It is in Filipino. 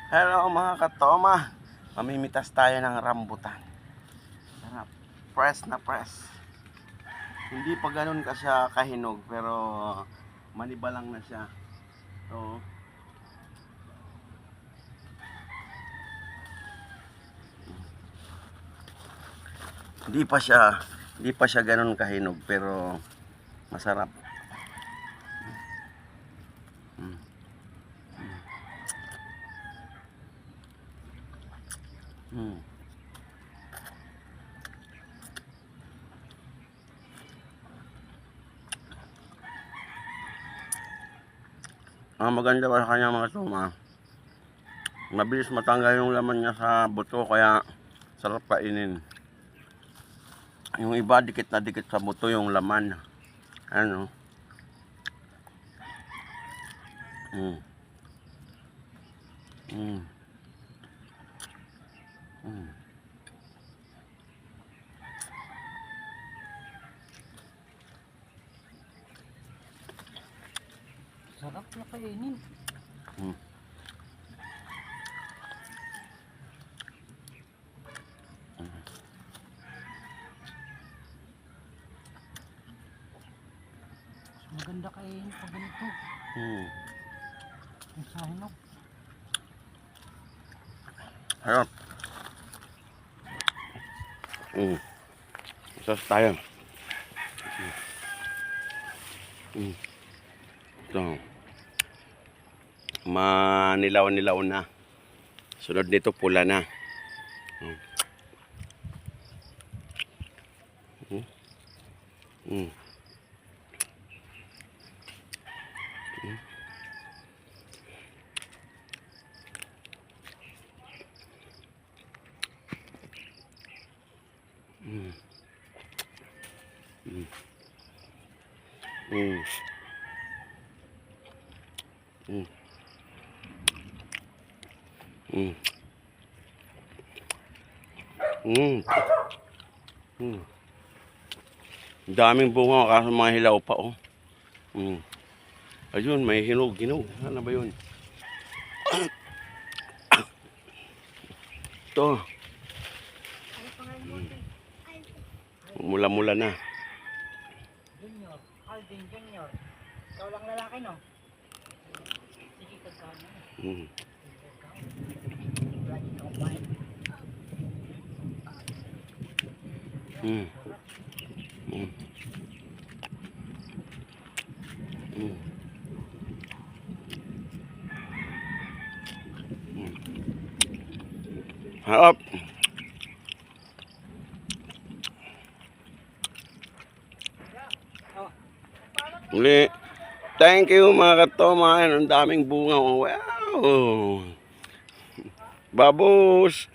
Hello mga katoma, mamimitas tayo ng rambutan. Sarap, press na press. Hindi pa ganun ka siya kahinog, pero maniba lang na siya. So, hindi pa siya ganun kahinog, pero masarap. Ang maganda pa sa kanya mga toma, mabilis matanggal yung laman niya sa buto, kaya sarap kainin. Yung iba dikit na dikit sa buto yung laman. Ano? Mm. Mm. Mm. Sarap na kainin. Mm. Maganda kainin pag ganito. Yung sa hinog. Harap. Sos tayo. Ito. Manilaw-nilaw na. Sunod nito pula na. Daming bunga kaso mga hilaw pa, oh. Ayun, may hinog. Ano ba yun? Ito. Mula-mula na. Junior, Alvin Junior. Ikaw lang lalaki, no? Sige, kagkano. Harap. Uli. Thank you mga katoma. Ang daming bunga. Wow. Babos.